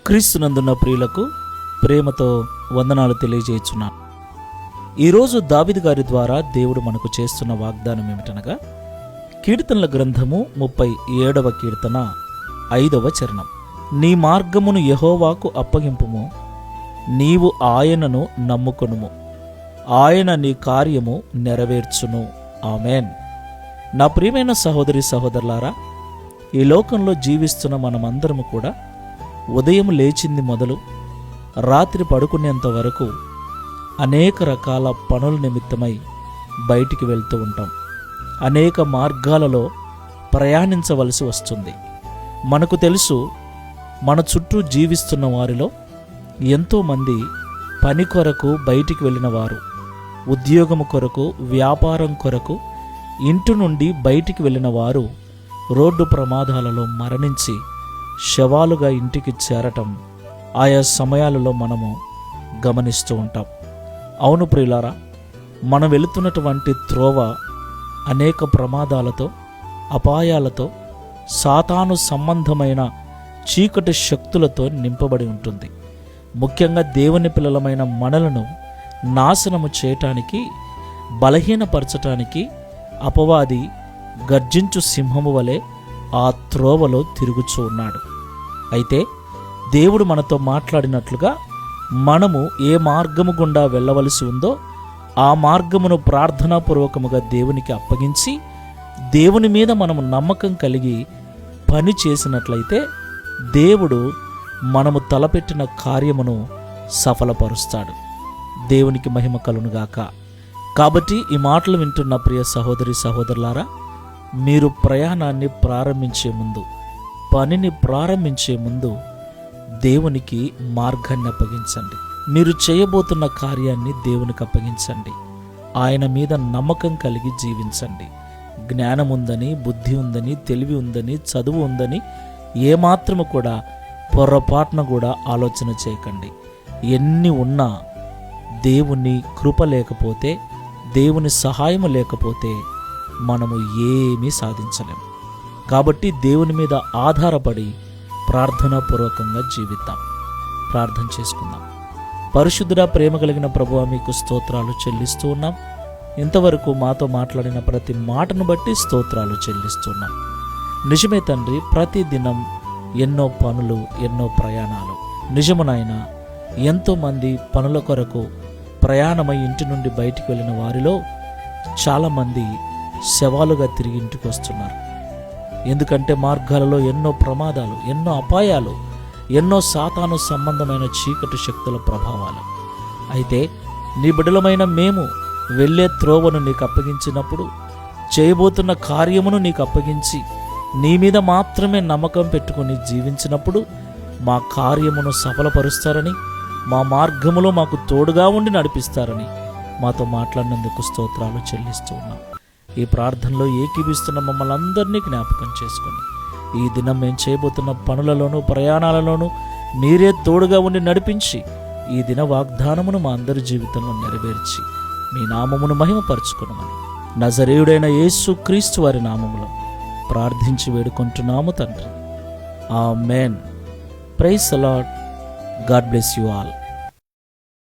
క్రీస్తునందున్న ప్రియులకు ప్రేమతో వందనాలు తెలియజేయుచున్నాను. ఈరోజు దావీదు గారి ద్వారా దేవుడు మనకు చేస్తున్న వాగ్దానం ఏమిటనగా, కీర్తనల గ్రంథము 37వ కీర్తన 5వ చరణం. నీ మార్గమును యెహోవాకు అప్పగింపుము, నీవు ఆయనను నమ్ముకొనుము, ఆయన నీ కార్యము నెరవేర్చును. ఆమెన్. నా ప్రియమైన సహోదరి సహోదరులారా, ఈ లోకంలో జీవిస్తున్న మనమందరము కూడా ఉదయం లేచింది మొదలు రాత్రి పడుకునేంత వరకు అనేక రకాల పనుల నిమిత్తమై బయటికి వెళ్తూ ఉంటాం. అనేక మార్గాలలో ప్రయాణించవలసి వస్తుంది. మనకు తెలుసు, మన చుట్టూ జీవిస్తున్న వారిలో ఎంతోమంది పని కొరకు బయటికి వెళ్ళిన వారు, ఉద్యోగము కొరకు, వ్యాపారం కొరకు ఇంటి నుండి బయటికి వెళ్ళిన వారు రోడ్డు ప్రమాదాలలో మరణించి శవాలుగా ఇంటికి చేరటం ఆయా సమయాలలో మనము గమనిస్తూ ఉంటాం. అవును ప్రియులారా, మనం వెళుతున్నటువంటి త్రోవ అనేక ప్రమాదాలతో, అపాయాలతో, సాతాను సంబంధమైన చీకటి శక్తులతో నింపబడి ఉంటుంది. ముఖ్యంగా దేవుని పిల్లలమైన మనలను నాశనము చేయటానికి, బలహీనపరచటానికి అపవాది గర్జించు సింహము వలె ఆ త్రోవలో తిరుగుచూ ఉన్నాడు. అయితే దేవుడు మనతో మాట్లాడినట్లుగా మనము ఏ మార్గము గుండా వెళ్ళవలసి ఉందో ఆ మార్గమును ప్రార్థనాపూర్వకముగా దేవునికి అప్పగించి దేవుని మీద మనము నమ్మకం కలిగి పని చేసినట్లయితే దేవుడు మనము తలపెట్టిన కార్యమును సఫలపరుస్తాడు. దేవునికి మహిమ కలుగునుగాక. కాబట్టి ఈ మాటలు వింటున్న ప్రియ సహోదరి సహోదరులారా, మీరు ప్రయాణాన్ని ప్రారంభించే ముందు, పనిని ప్రారంభించే ముందు దేవునికి మార్గాన్ని అప్పగించండి. మీరు చేయబోతున్న కార్యాన్ని దేవునికి అప్పగించండి. ఆయన మీద నమ్మకం కలిగి జీవించండి. జ్ఞానం ఉందని, బుద్ధి ఉందని, తెలివి ఉందని, చదువు ఉందని ఏమాత్రము కూడా పొరపాటున కూడా ఆలోచన చేయకండి. ఎన్ని ఉన్నా దేవుని కృప లేకపోతే, దేవుని సహాయము లేకపోతే మనము ఏమీ సాధించలేము. కాబట్టి దేవుని మీద ఆధారపడి ప్రార్థనాపూర్వకంగా జీవిద్దాం. ప్రార్థన చేసుకుందాం. పరిశుద్ధుడా, ప్రేమ కలిగిన ప్రభువా, మీకు స్తోత్రాలు చెల్లిస్తూ ఉన్నాం. ఇంతవరకు మాతో మాట్లాడిన ప్రతి మాటను బట్టి స్తోత్రాలు చెల్లిస్తున్నాం. నిజమే తండ్రి, ప్రతి దినం ఎన్నో పనులు, ఎన్నో ప్రయాణాలు. నిజమునైనా ఎంతోమంది పనుల కొరకు ప్రయాణమై ఇంటి నుండి బయటికి వెళ్ళిన వారిలో చాలామంది శవాలుగా తిరిగి ఇంటికి వస్తున్నారు. ఎందుకంటే మార్గాలలో ఎన్నో ప్రమాదాలు, ఎన్నో అపాయాలు, ఎన్నో సాతాను సంబంధమైన చీకటి శక్తుల ప్రభావాలు. అయితే నీ బిడ్డలమైన మేము వెళ్ళే త్రోవను నీకు అప్పగించినప్పుడు, చేయబోతున్న కార్యమును నీకు అప్పగించి నీ మీద మాత్రమే నమ్మకం పెట్టుకుని జీవించినప్పుడు మా కార్యమును సఫలపరుస్తారని, మా మార్గములో మాకు తోడుగా ఉండి నడిపిస్తారని మాతో మాట్లాడినందుకు స్తోత్రాలు చెల్లిస్తూ ఉన్నాం. ఈ ప్రార్థనలో ఏకీభిస్తున్న మమ్మల్ని అందరినీ జ్ఞాపకం చేసుకొని ఈ దినం మేము చేయబోతున్న పనులలోనూ ప్రయాణాలలోనూ మీరే తోడుగా ఉండి నడిపించి ఈ దిన వాగ్దానమును మా అందరి జీవితంలో నెరవేర్చి మీ నామమును మహిమపరచుకునమని నజరేయుడైన యేసు క్రీస్తు వారి నామములో ప్రార్థించి వేడుకుంటున్నాము తండ్రి. Amen. Praise the lord. God bless you all.